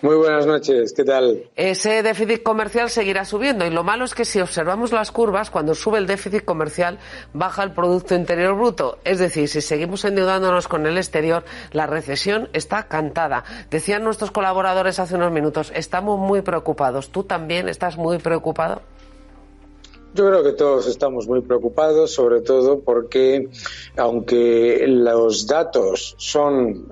Muy buenas noches, ¿qué tal? Ese déficit comercial seguirá subiendo y lo malo es que si observamos las curvas, cuando sube el déficit comercial baja el Producto Interior Bruto. Es decir, si seguimos endeudándonos con el exterior, la recesión está cantada. Decían nuestros colaboradores hace unos minutos, estamos muy preocupados. ¿Tú también estás muy preocupado? Yo creo que todos estamos muy preocupados, sobre todo porque, aunque los datos son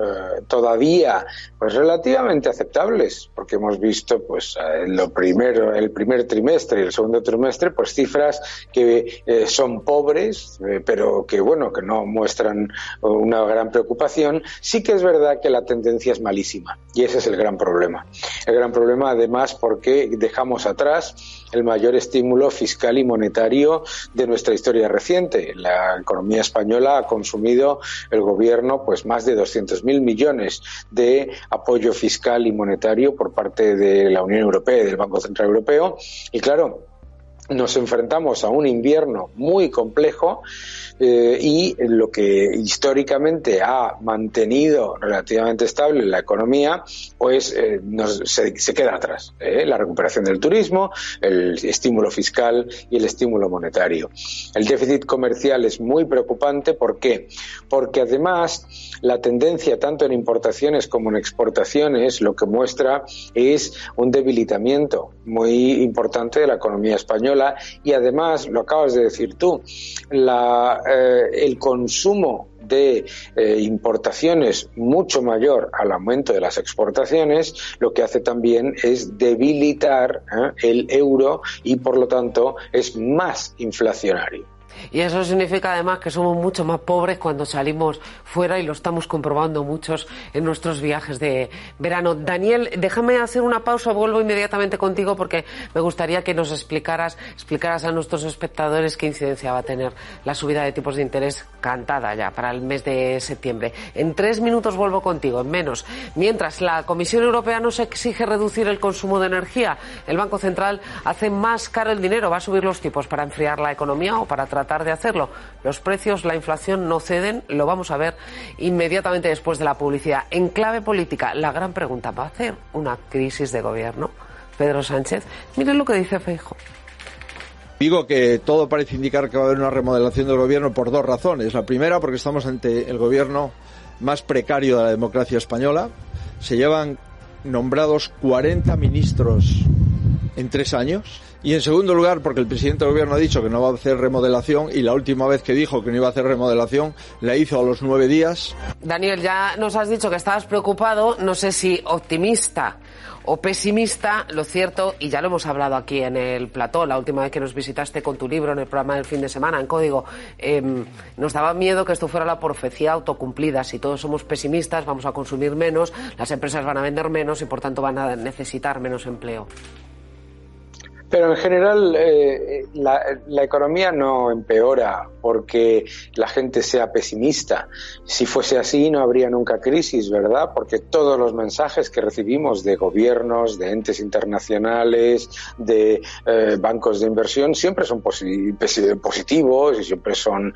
todavía pues relativamente aceptables, porque hemos visto pues el primer trimestre y el segundo trimestre, pues cifras que son pobres, pero que bueno, que no muestran una gran preocupación, sí que es verdad que la tendencia es malísima y ese es el gran problema. El gran problema, además, porque dejamos atrás el mayor estímulo fiscal y monetario de nuestra historia reciente. La economía española ha consumido el gobierno pues más de 200.000 millones de apoyo fiscal y monetario por parte de la Unión Europea y del Banco Central Europeo y claro, nos enfrentamos a un invierno muy complejo y lo que históricamente ha mantenido relativamente estable la economía, pues se queda atrás. La recuperación del turismo, el estímulo fiscal y el estímulo monetario. El déficit comercial es muy preocupante. ¿Por qué? Porque además la tendencia tanto en importaciones como en exportaciones lo que muestra es un debilitamiento muy importante de la economía española y además, lo acabas de decir tú, el consumo de importaciones mucho mayor al aumento de las exportaciones, lo que hace también es debilitar el euro y por lo tanto es más inflacionario. Y eso significa además que somos mucho más pobres cuando salimos fuera y lo estamos comprobando muchos en nuestros viajes de verano. Daniel, déjame hacer una pausa, vuelvo inmediatamente contigo porque me gustaría que nos explicaras a nuestros espectadores qué incidencia va a tener la subida de tipos de interés cantada ya para el mes de septiembre. En 3 minutos vuelvo contigo, en menos. Mientras la Comisión Europea nos exige reducir el consumo de energía, el Banco Central hace más caro el dinero, va a subir los tipos para enfriar la economía o para tratar de hacerlo. Los precios, la inflación no ceden, lo vamos a ver inmediatamente después de la publicidad. En clave política, la gran pregunta, ¿va a hacer una crisis de gobierno Pedro Sánchez? Miren lo que dice Feijóo. Digo que todo parece indicar que va a haber una remodelación del gobierno por 2 razones. La primera, porque estamos ante el gobierno más precario de la democracia española. Se llevan nombrados 40 ministros en 3 años. Y en segundo lugar, porque el presidente del gobierno ha dicho que no va a hacer remodelación y la última vez que dijo que no iba a hacer remodelación la hizo a los 9 días. Daniel, ya nos has dicho que estabas preocupado, no sé si optimista o pesimista. Lo cierto, y ya lo hemos hablado aquí en el plató, la última vez que nos visitaste con tu libro en el programa del fin de semana, en Código, nos daba miedo que esto fuera la profecía autocumplida. Si todos somos pesimistas, vamos a consumir menos, las empresas van a vender menos y por tanto van a necesitar menos empleo. Pero en general la economía no empeora porque la gente sea pesimista. Si fuese así no habría nunca crisis, ¿verdad? Porque todos los mensajes que recibimos de gobiernos, de entes internacionales, de bancos de inversión siempre son positivos y siempre son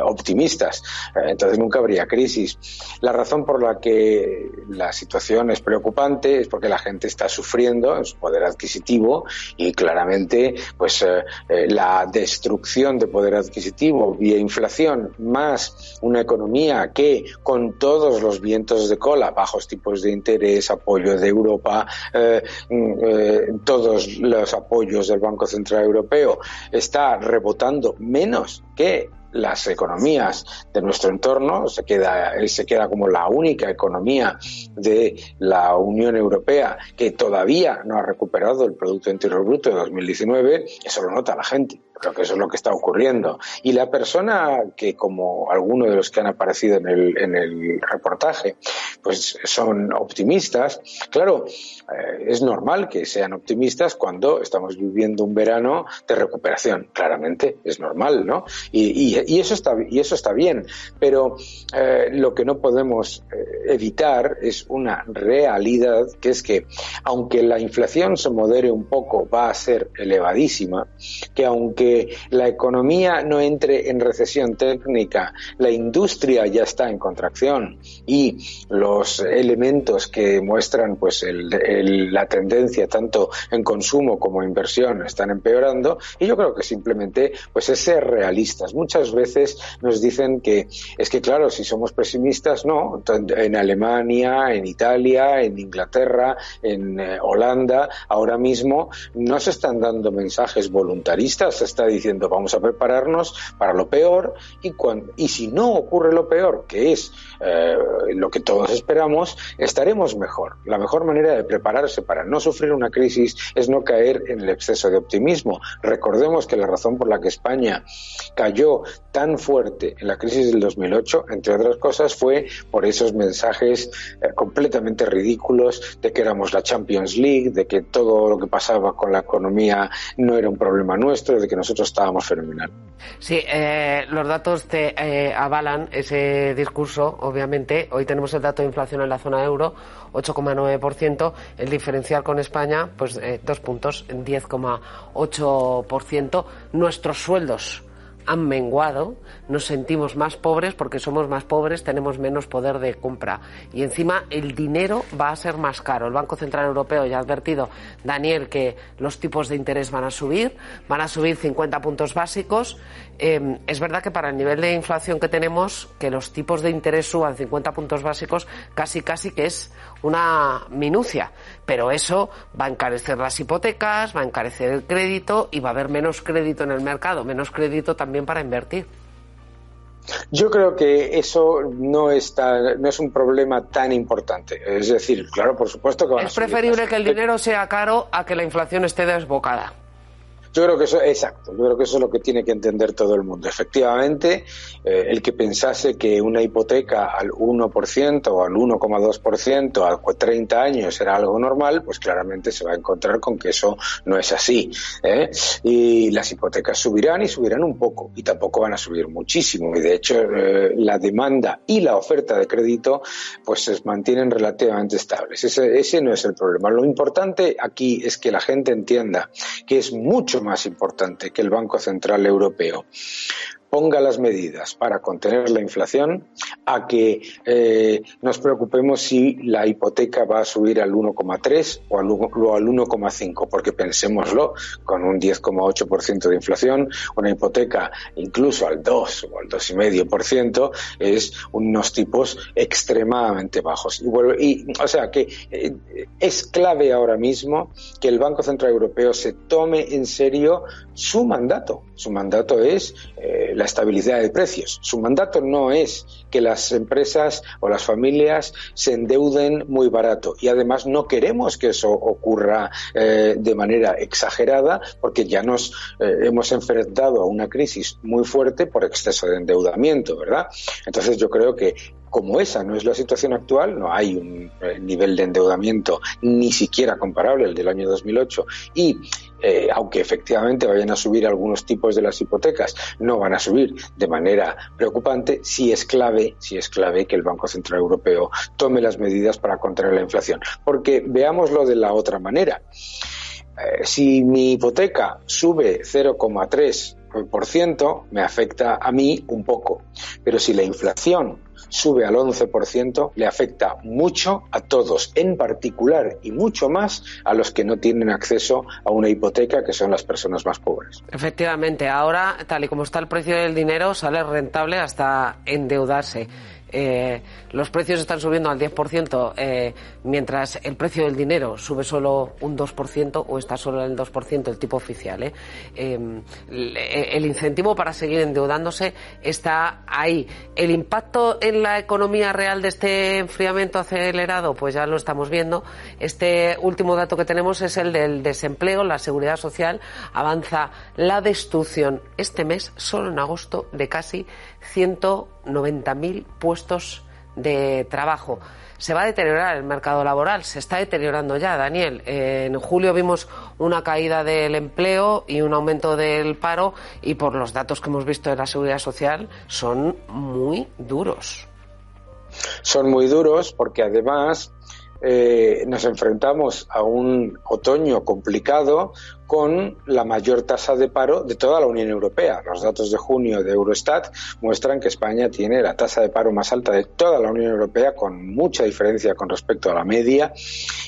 optimistas. Entonces nunca habría crisis. La razón por la que la situación es preocupante es porque la gente está sufriendo en su poder adquisitivo y claramente pues la destrucción de poder adquisitivo vía inflación más una economía que con todos los vientos de cola, bajos tipos de interés, apoyo de Europa, todos los apoyos del Banco Central Europeo, está rebotando menos que las economías de nuestro entorno. Se queda como la única economía de la Unión Europea que todavía no ha recuperado el Producto Interior Bruto de 2019. Eso lo nota la gente. Creo que eso es lo que está ocurriendo. Y la persona que, como algunos de los que han aparecido en el reportaje, pues son optimistas. Claro, es normal que sean optimistas cuando estamos viviendo un verano de recuperación. Claramente, es normal, ¿no? Y eso está bien. Pero lo que no podemos evitar es una realidad, que es que, aunque la inflación se modere un poco, va a ser elevadísima, que aunque aunque la economía no entre en recesión técnica, la industria ya está en contracción y los elementos que muestran pues la tendencia tanto en consumo como en inversión están empeorando, y yo creo que simplemente pues es ser realistas. Muchas veces nos dicen que es que claro, si somos pesimistas, no, en Alemania, en Italia, en Inglaterra, en Holanda, ahora mismo no se están dando mensajes voluntaristas, se está diciendo vamos a prepararnos para lo peor, y si no ocurre lo peor, que es lo que todos esperamos, estaremos mejor. La mejor manera de prepararse para no sufrir una crisis es no caer en el exceso de optimismo. Recordemos que la razón por la que España cayó tan fuerte en la crisis del 2008, entre otras cosas, fue por esos mensajes completamente ridículos de que éramos la Champions League, de que todo lo que pasaba con la economía no era un problema nuestro, de que nosotros estábamos fenomenal. Sí, los datos te avalan ese discurso, obviamente. Hoy tenemos el dato de inflación en la zona euro, 8,9%, el diferencial con España, pues 2 puntos, 10,8%. Nuestros sueldos han menguado, nos sentimos más pobres porque somos más pobres, tenemos menos poder de compra y encima el dinero va a ser más caro. El Banco Central Europeo ya ha advertido, Daniel, que los tipos de interés van a subir 50 puntos básicos. Es verdad que para el nivel de inflación que tenemos, que los tipos de interés suban 50 puntos básicos casi que es una minucia, pero eso va a encarecer las hipotecas, va a encarecer el crédito y va a haber menos crédito en el mercado, menos crédito también para invertir. Yo creo que eso no es un problema tan importante. Es decir, claro, por supuesto que van a subir. Es preferible que el dinero sea caro a que la inflación esté desbocada. Yo creo que eso, exacto, yo creo que eso es lo que tiene que entender todo el mundo. Efectivamente, el que pensase que una hipoteca al 1% o al 1,2% a 30 años era algo normal, pues claramente se va a encontrar con que eso no es así, ¿eh? Y las hipotecas subirán y subirán un poco, y tampoco van a subir muchísimo. Y de hecho, la demanda y la oferta de crédito pues se mantienen relativamente estables. Ese no es el problema. Lo importante aquí es que la gente entienda que es mucho más importante que el Banco Central Europeo ponga las medidas para contener la inflación a que nos preocupemos si la hipoteca va a subir al 1,3 o al 1,5, porque pensémoslo, con un 10,8% de inflación, una hipoteca incluso al 2 o al 2,5% es unos tipos extremadamente bajos. O sea que es clave ahora mismo que el Banco Central Europeo se tome en serio su mandato. Su mandato es la estabilidad de precios. Su mandato no es que las empresas o las familias se endeuden muy barato, y además no queremos que eso ocurra de manera exagerada, porque ya nos hemos enfrentado a una crisis muy fuerte por exceso de endeudamiento, ¿verdad? Entonces yo creo que como esa no es la situación actual, no hay un nivel de endeudamiento ni siquiera comparable al del año 2008 y aunque efectivamente vayan a subir algunos tipos de las hipotecas, no van a subir de manera preocupante. Sí es clave que el Banco Central Europeo tome las medidas para contener la inflación, porque veámoslo de la otra manera. Si mi hipoteca sube 0,3%, me afecta a mí un poco, pero si la inflación sube al 11%, le afecta mucho a todos, en particular y mucho más a los que no tienen acceso a una hipoteca, que son las personas más pobres. Efectivamente, ahora, tal y como está el precio del dinero, sale rentable hasta endeudarse. Los precios están subiendo al 10%, mientras el precio del dinero sube solo un 2% o está solo en el 2% el tipo oficial. El incentivo para seguir endeudándose está ahí. El impacto en la economía real de este enfriamiento acelerado, pues ya lo estamos viendo. Este último dato que tenemos es el del desempleo. La Seguridad Social avanza la destrucción este mes, solo en agosto, de casi 190.000 puestos de trabajo. Se va a deteriorar el mercado laboral, se está deteriorando ya, Daniel. En julio vimos una caída del empleo y un aumento del paro, y por los datos que hemos visto de la Seguridad Social son muy duros. Son muy duros porque además nos enfrentamos a un otoño complicado con la mayor tasa de paro de toda la Unión Europea. Los datos de junio de Eurostat muestran que España tiene la tasa de paro más alta de toda la Unión Europea, con mucha diferencia con respecto a la media,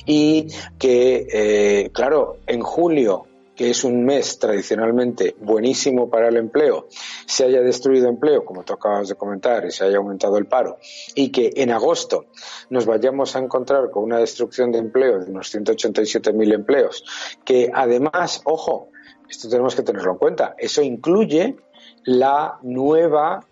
y que, claro, en julio, que es un mes tradicionalmente buenísimo para el empleo, se haya destruido empleo, como tú acabas de comentar, y se haya aumentado el paro, y que en agosto nos vayamos a encontrar con una destrucción de empleo de unos 187.000 empleos, que además, ojo, esto tenemos que tenerlo en cuenta, eso incluye la nueva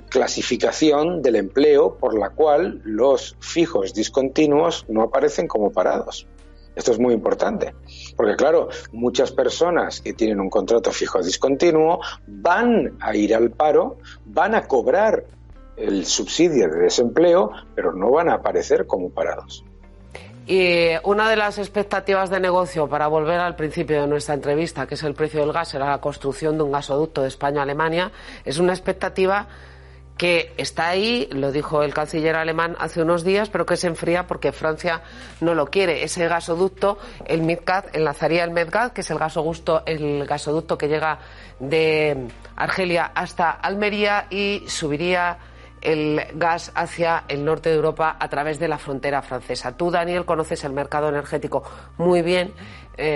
clasificación del empleo por la cual los fijos discontinuos no aparecen como parados. Esto es muy importante, porque claro, muchas personas que tienen un contrato fijo discontinuo van a ir al paro, van a cobrar el subsidio de desempleo, pero no van a aparecer como parados. Y una de las expectativas de negocio, para volver al principio de nuestra entrevista, que es el precio del gas, era la construcción de un gasoducto de España a Alemania. Es una expectativa que está ahí, lo dijo el canciller alemán hace unos días, pero que se enfría porque Francia no lo quiere. Ese gasoducto, el MidGas, enlazaría el MidGas, que es el gasoducto que llega de Argelia hasta Almería, y subiría el gas hacia el norte de Europa a través de la frontera francesa. Tú, Daniel, conoces el mercado energético muy bien,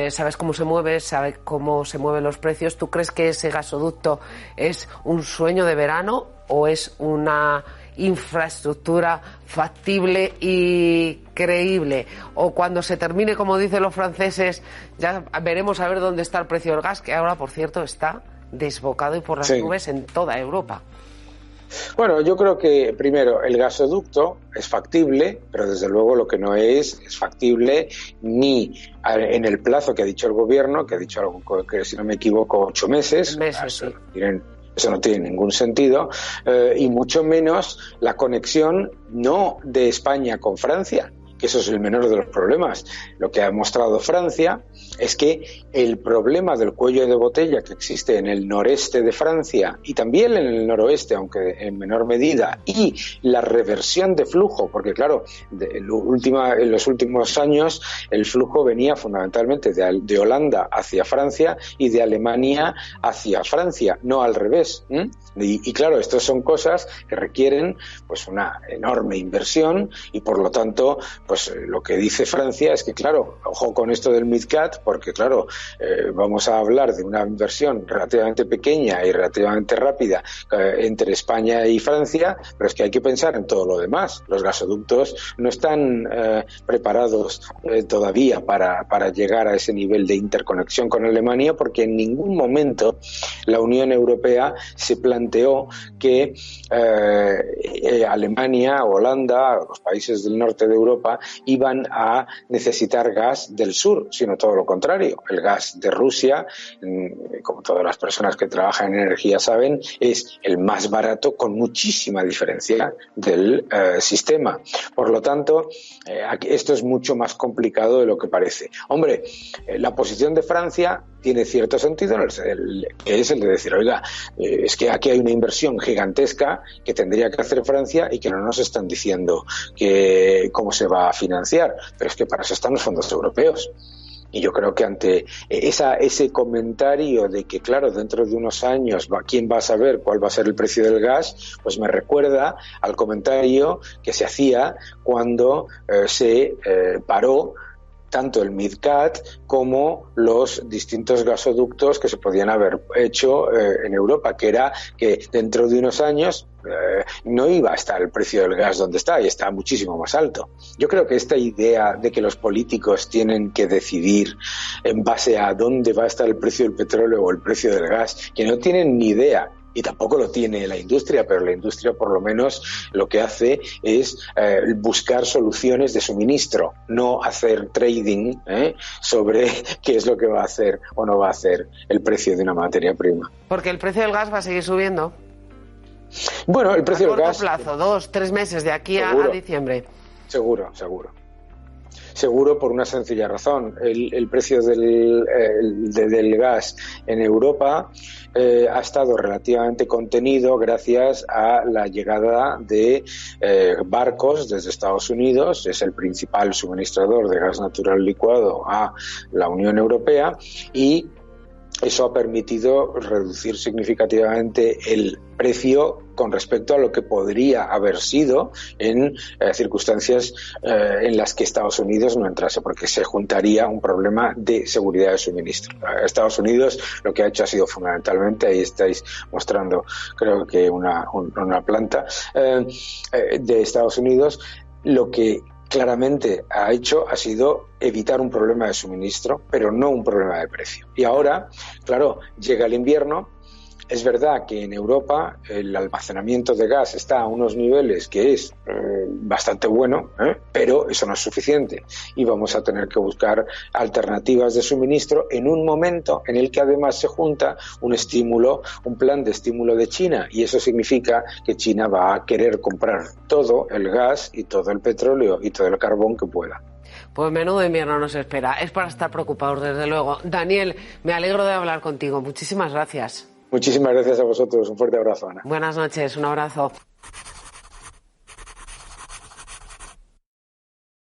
sabes cómo se mueve, sabes cómo se mueven los precios. ¿Tú crees que ese gasoducto es un sueño de verano o es una infraestructura factible y creíble? O cuando se termine, como dicen los franceses, ya veremos a ver dónde está el precio del gas, que ahora, por cierto, está desbocado y por las nubes en toda Europa. Bueno, yo creo que primero el gasoducto es factible, pero desde luego lo que no es factible ni en el plazo que ha dicho el gobierno, que ha dicho algo que, si no me equivoco, 8 meses. Sí. Eso no tiene ningún sentido, y mucho menos la conexión no de España con Francia, que eso es el menor de los problemas. Lo que ha mostrado Francia es que el problema del cuello de botella que existe en el noreste de Francia y también en el noroeste, aunque en menor medida, y la reversión de flujo, porque claro, en los últimos años el flujo venía fundamentalmente de Holanda hacia Francia y de Alemania hacia Francia, no al revés. Y claro, estas son cosas que requieren pues una enorme inversión, y por lo tanto pues lo que dice Francia es que, claro, ojo con esto del MidCat, porque claro, vamos a hablar de una inversión relativamente pequeña y relativamente rápida entre España y Francia, pero es que hay que pensar en todo lo demás. Los gasoductos no están preparados todavía para llegar a ese nivel de interconexión con Alemania, porque en ningún momento la Unión Europea se planteó que Alemania, Holanda, los países del norte de Europa iban a necesitar gas del sur, sino todo lo contrario. El gas de Rusia, como todas las personas que trabajan en energía saben, es el más barato con muchísima diferencia del sistema. Por lo tanto, esto es mucho más complicado de lo que parece. Hombre, la posición de Francia tiene cierto sentido, que es el de decir, oiga, es que aquí hay una inversión gigantesca que tendría que hacer Francia y que no nos están diciendo cómo se va a financiar, pero es que para eso están los fondos europeos. Y yo creo que ante ese comentario de que, claro, dentro de unos años, ¿quién va a saber cuál va a ser el precio del gas? Pues me recuerda al comentario que se hacía cuando se paró tanto el MidCat como los distintos gasoductos que se podían haber hecho en Europa, que era que dentro de unos años no iba a estar el precio del gas donde está, y está muchísimo más alto. Yo creo que esta idea de que los políticos tienen que decidir en base a dónde va a estar el precio del petróleo o el precio del gas, que no tienen ni idea, y tampoco lo tiene la industria, pero la industria por lo menos lo que hace es buscar soluciones de suministro, no hacer trading sobre qué es lo que va a hacer o no va a hacer el precio de una materia prima. Porque el precio del gas va a seguir subiendo. Bueno, el precio del gas... A corto plazo, 2-3 meses de aquí a diciembre. Seguro. seguro por una sencilla razón. El precio del gas en Europa ha estado relativamente contenido gracias a la llegada de barcos desde Estados Unidos. Es el principal suministrador de gas natural licuado a la Unión Europea, y eso ha permitido reducir significativamente el precio con respecto a lo que podría haber sido en circunstancias en las que Estados Unidos no entrase, porque se juntaría un problema de seguridad de suministro. Estados Unidos lo que ha hecho ha sido fundamentalmente, ahí estáis mostrando creo que una planta de Estados Unidos, lo que claramente ha hecho ha sido evitar un problema de suministro, pero no un problema de precio. Y ahora, claro, llega el invierno. Es verdad que en Europa el almacenamiento de gas está a unos niveles que es bastante bueno, pero eso no es suficiente, y vamos a tener que buscar alternativas de suministro en un momento en el que además se junta un plan de estímulo de China, y eso significa que China va a querer comprar todo el gas y todo el petróleo y todo el carbón que pueda. Pues menudo invierno nos espera. Es para estar preocupados, desde luego. Daniel, me alegro de hablar contigo. Muchísimas gracias. Muchísimas gracias a vosotros. Un fuerte abrazo, Ana. Buenas noches. Un abrazo.